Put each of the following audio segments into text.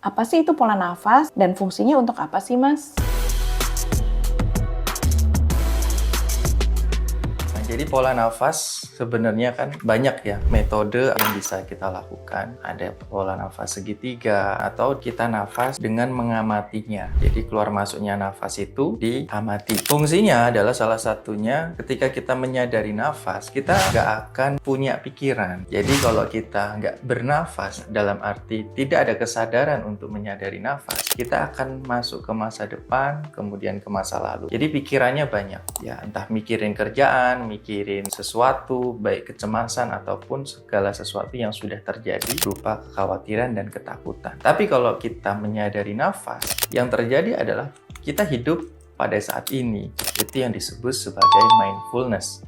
Apa sih itu pola nafas dan fungsinya untuk apa sih, Mas? Jadi pola nafas sebenarnya kan banyak ya metode yang bisa kita lakukan. Ada pola nafas segitiga atau kita nafas dengan mengamatinya. Jadi keluar masuknya nafas itu diamati. Fungsinya adalah salah satunya ketika kita menyadari nafas, kita nggak akan punya pikiran. Jadi kalau kita nggak bernafas dalam arti tidak ada kesadaran untuk menyadari nafas, kita akan masuk ke masa depan, kemudian ke masa lalu. Jadi pikirannya banyak ya, entah mikirin kerjaan, mikirin sesuatu, baik kecemasan ataupun segala sesuatu yang sudah terjadi berupa kekhawatiran dan ketakutan. Tapi kalau kita menyadari nafas, yang terjadi adalah kita hidup pada saat ini. Itu yang disebut sebagai mindfulness.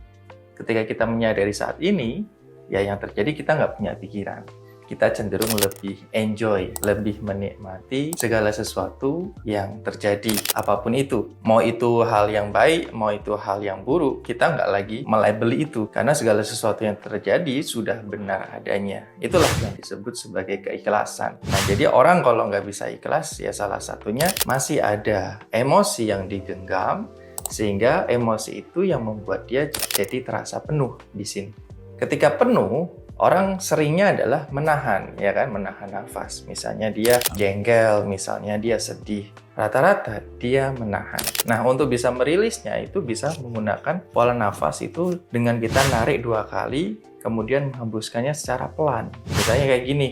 Ketika kita menyadari saat ini, ya yang terjadi kita nggak punya pikiran. Kita cenderung lebih enjoy, lebih menikmati segala sesuatu yang terjadi, apapun itu. Mau itu hal yang baik, mau itu hal yang buruk, kita nggak lagi melabeli itu. Karena segala sesuatu yang terjadi sudah benar adanya. Itulah yang disebut sebagai keikhlasan. Nah, jadi orang kalau nggak bisa ikhlas, ya salah satunya masih ada emosi yang digenggam, sehingga emosi itu yang membuat dia jadi terasa penuh di sini. Ketika penuh, orang seringnya adalah menahan, ya kan, menahan nafas. Misalnya dia jengkel, misalnya dia sedih. Rata-rata dia menahan. Nah, untuk bisa merilisnya itu bisa menggunakan pola nafas itu dengan kita narik 2 kali, kemudian menghembuskannya secara pelan. Misalnya kayak gini.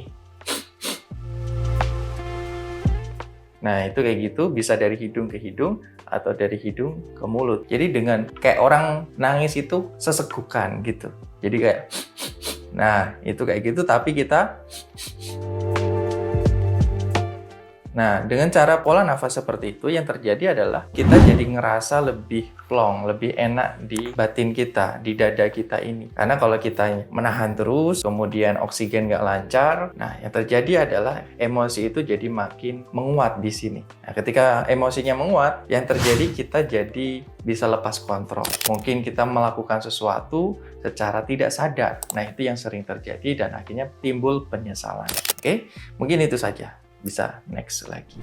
Nah, itu kayak gitu, bisa dari hidung ke hidung atau dari hidung ke mulut. Jadi dengan kayak orang nangis itu sesegukan gitu. Jadi kayak nah, itu kayak gitu, tapi kita nah, dengan cara pola nafas seperti itu, yang terjadi adalah kita jadi ngerasa lebih plong, lebih enak di batin kita, di dada kita ini. Karena kalau kita menahan terus, kemudian oksigen nggak lancar, nah yang terjadi adalah emosi itu jadi makin menguat di sini. Nah, ketika emosinya menguat, yang terjadi kita jadi bisa lepas kontrol. Mungkin kita melakukan sesuatu secara tidak sadar. Nah, itu yang sering terjadi dan akhirnya timbul penyesalan. Oke, mungkin itu saja. Bisa next lagi.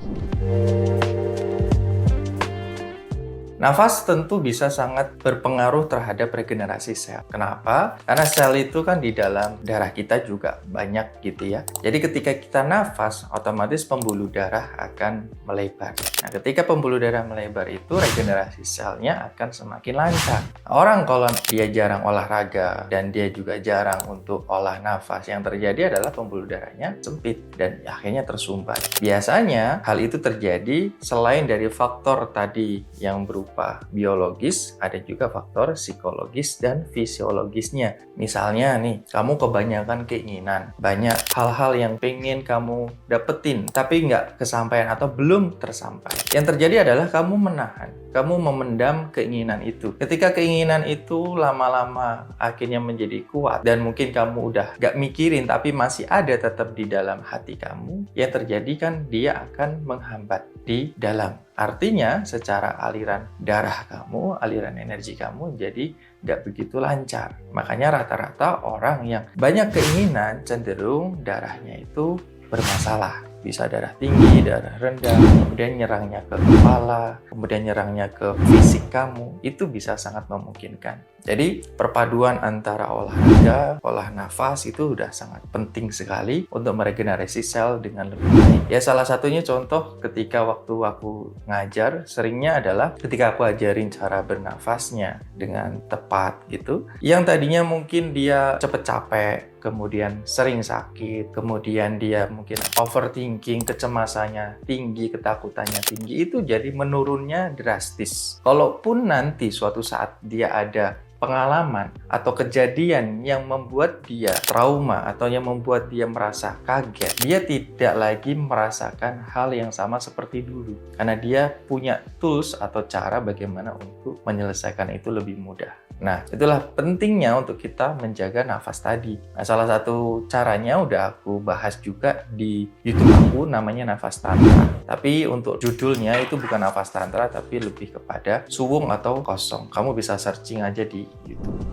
Nafas tentu bisa sangat berpengaruh terhadap regenerasi sel. Kenapa? Karena sel itu kan di dalam darah kita juga banyak gitu ya. Jadi ketika kita nafas, otomatis pembuluh darah akan melebar. Nah, ketika pembuluh darah melebar itu regenerasi selnya akan semakin lancar. Orang kalau dia jarang olahraga dan dia juga jarang untuk olah nafas, yang terjadi adalah pembuluh darahnya sempit dan akhirnya tersumbat. Biasanya hal itu terjadi selain dari faktor tadi yang berupa biologis, ada juga faktor psikologis dan fisiologisnya. Misalnya nih, kamu kebanyakan keinginan, banyak hal-hal yang pengen kamu dapetin, tapi nggak kesampaian atau belum tersampai. Yang terjadi adalah kamu menahan, kamu memendam keinginan itu. Ketika keinginan itu lama-lama akhirnya menjadi kuat, dan mungkin kamu udah nggak mikirin, tapi masih ada tetap di dalam hati kamu, yang terjadi kan dia akan menghambat di dalam. Artinya secara aliran darah kamu, aliran energi kamu jadi nggak begitu lancar. Makanya rata-rata orang yang banyak keinginan cenderung darahnya itu bermasalah. Bisa darah tinggi, darah rendah, kemudian nyerangnya ke kepala, kemudian nyerangnya ke fisik kamu. Itu bisa sangat memungkinkan. Jadi perpaduan antara olahraga, olah nafas itu udah sangat penting sekali untuk meregenerasi sel dengan lebih baik. Ya salah satunya contoh ketika waktu aku ngajar, seringnya adalah ketika aku ajarin cara bernafasnya dengan tepat gitu. Yang tadinya mungkin dia cepet capek, kemudian sering sakit, kemudian dia mungkin overthinking, kecemasannya tinggi, ketakutannya tinggi, itu jadi menurunnya drastis. Kalaupun nanti suatu saat dia ada pengalaman atau kejadian yang membuat dia trauma atau yang membuat dia merasa kaget, dia tidak lagi merasakan hal yang sama seperti dulu karena dia punya tools atau cara bagaimana untuk menyelesaikan itu lebih mudah. Nah, itulah pentingnya untuk kita menjaga nafas tadi. Nah, salah satu caranya udah aku bahas juga di YouTube aku, namanya Nafas Tantra. Tapi untuk judulnya itu bukan Nafas Tantra, tapi lebih kepada suwung atau kosong. Kamu bisa searching aja di YouTube.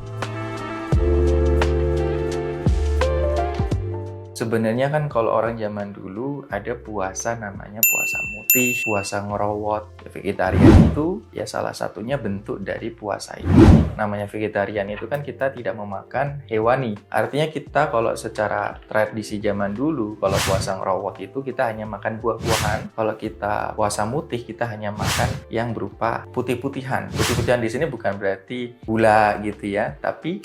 Sebenarnya kan kalau orang zaman dulu ada puasa namanya puasa mutih, puasa ngerowot. Vegetarian itu ya salah satunya bentuk dari puasa itu. Namanya vegetarian itu kan kita tidak memakan hewani. Artinya kita kalau secara tradisi zaman dulu, kalau puasa ngerowot itu kita hanya makan buah-buahan. Kalau kita puasa mutih kita hanya makan yang berupa putih-putihan. Putih-putihan di sini bukan berarti gula gitu ya, tapi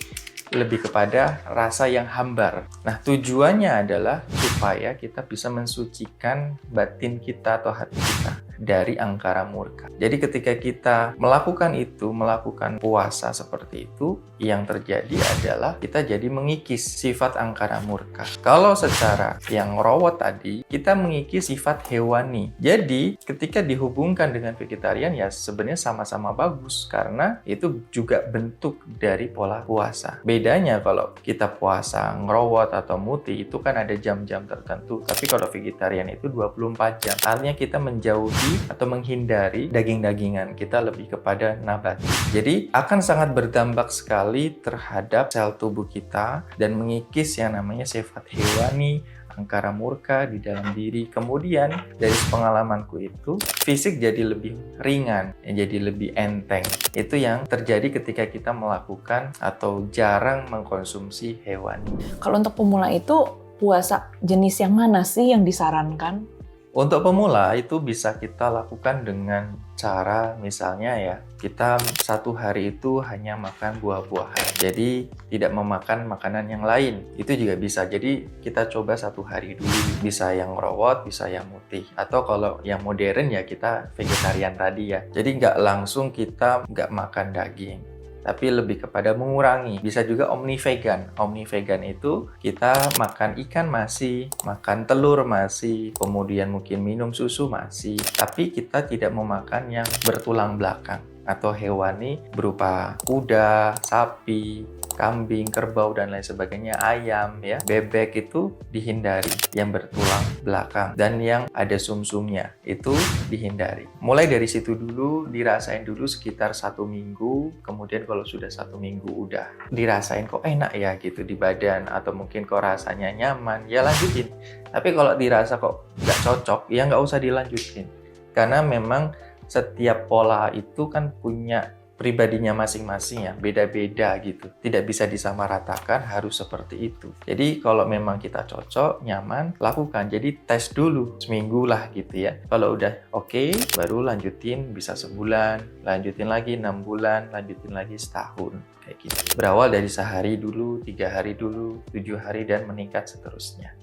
lebih kepada rasa yang hambar. Nah, tujuannya adalah supaya kita bisa mensucikan batin kita atau hati kita dari angkara murka. Jadi ketika kita melakukan itu, melakukan puasa seperti itu, yang terjadi adalah kita jadi mengikis sifat angkara murka. Kalau secara yang rawat tadi, kita mengikis sifat hewani. Jadi ketika dihubungkan dengan vegetarian ya sebenarnya sama-sama bagus karena itu juga bentuk dari pola puasa. Bedanya kalau kita puasa ngerawat atau mutih itu kan ada jam-jam tertentu. Tapi kalau vegetarian itu 24 jam. Artinya kita menjauhi atau menghindari daging-dagingan, kita lebih kepada nabati. Jadi akan sangat berdampak sekali terhadap sel tubuh kita dan mengikis yang namanya sifat hewani, angkara murka di dalam diri. Kemudian dari pengalamanku itu fisik jadi lebih ringan, jadi lebih enteng. Itu yang terjadi ketika kita melakukan atau jarang mengkonsumsi hewani. Kalau untuk pemula itu puasa jenis yang mana sih yang disarankan? Untuk pemula itu bisa kita lakukan dengan cara misalnya ya, kita satu hari itu hanya makan buah-buahan. Jadi tidak memakan makanan yang lain. Itu juga bisa. Jadi kita coba satu hari dulu. Bisa yang rawat, bisa yang mutih. Atau kalau yang modern ya kita vegetarian tadi ya. Jadi nggak langsung kita nggak makan daging, tapi lebih kepada mengurangi. Bisa juga omnivegan. Omnivegan itu kita makan ikan masih, makan telur masih, kemudian mungkin minum susu masih, tapi kita tidak memakan yang bertulang belakang atau hewani berupa kuda, sapi, kambing, kerbau, dan lain sebagainya, ayam, ya, bebek itu dihindari, yang bertulang belakang dan yang ada sumsumnya itu dihindari. Mulai dari situ dulu, dirasain dulu sekitar 1 minggu, kemudian kalau sudah 1 minggu udah dirasain kok enak ya gitu di badan, atau mungkin kok rasanya nyaman, ya lanjutin. Tapi kalau dirasa kok nggak cocok, ya nggak usah dilanjutin. Karena memang setiap pola itu kan punya pribadinya masing-masing ya, beda-beda gitu. Tidak bisa disamaratakan harus seperti itu. Jadi kalau memang kita cocok, nyaman, lakukan. Jadi tes dulu, seminggu lah gitu ya. Kalau udah oke, baru lanjutin bisa sebulan, lanjutin lagi 6 bulan, lanjutin lagi setahun. Kayak gitu. Berawal dari sehari dulu, 3 hari dulu, 7 hari, dan meningkat seterusnya.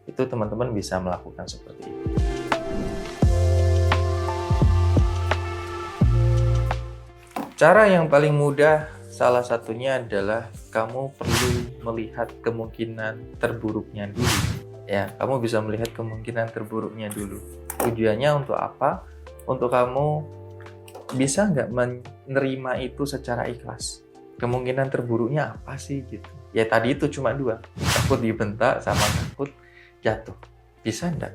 Itu teman-teman bisa melakukan seperti itu. Cara yang paling mudah salah satunya adalah kamu perlu melihat kemungkinan terburuknya dulu. Ya, kamu bisa melihat kemungkinan terburuknya dulu. Tujuannya untuk apa? Untuk kamu bisa nggak menerima itu secara ikhlas. Kemungkinan terburuknya apa sih gitu? Ya tadi itu cuma 2. Takut dibentak sama takut jatuh. Bisa nggak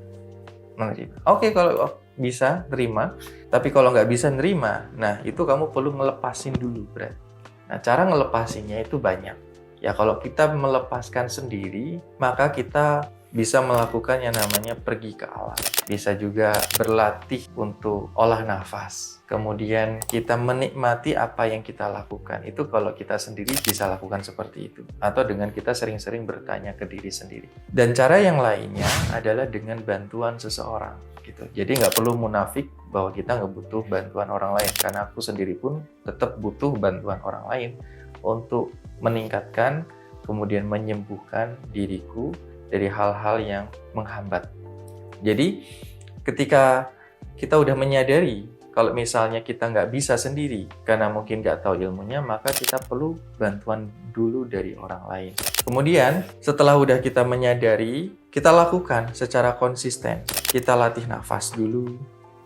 menerima? Oke, kalau bisa terima, tapi kalau nggak bisa nerima, nah itu kamu perlu ngelepasin dulu berarti. Nah, cara ngelepasinnya itu banyak. Ya kalau kita melepaskan sendiri, maka kita bisa melakukan yang namanya pergi ke alam. Bisa juga berlatih untuk olah nafas. Kemudian kita menikmati apa yang kita lakukan. Itu kalau kita sendiri bisa lakukan seperti itu. Atau dengan kita sering-sering bertanya ke diri sendiri. Dan cara yang lainnya adalah dengan bantuan seseorang. Gitu. Jadi nggak perlu munafik bahwa kita nggak butuh bantuan orang lain. Karena aku sendiri pun tetap butuh bantuan orang lain untuk meningkatkan, kemudian menyembuhkan diriku dari hal-hal yang menghambat. Jadi ketika kita udah menyadari kalau misalnya kita nggak bisa sendiri karena mungkin nggak tahu ilmunya, maka kita perlu bantuan dulu dari orang lain. Kemudian setelah udah kita menyadari, kita lakukan secara konsisten. Kita latih nafas dulu,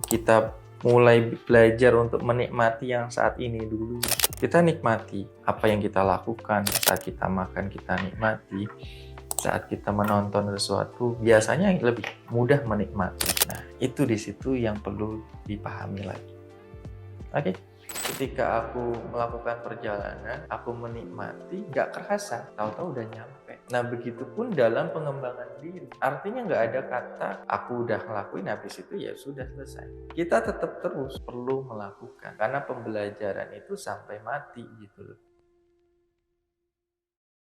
kita mulai belajar untuk menikmati yang saat ini dulu. Kita nikmati apa yang kita lakukan, saat kita makan kita nikmati. Saat kita menonton sesuatu, biasanya lebih mudah menikmati. Nah, itu di situ yang perlu dipahami lagi. Oke, ketika aku melakukan perjalanan, aku menikmati, nggak kerasa, tahu-tahu udah nyampe. Nah, begitupun dalam pengembangan diri. Artinya nggak ada kata, aku udah ngelakuin, habis itu ya sudah selesai. Kita tetap terus perlu melakukan. Karena pembelajaran itu sampai mati gitu loh.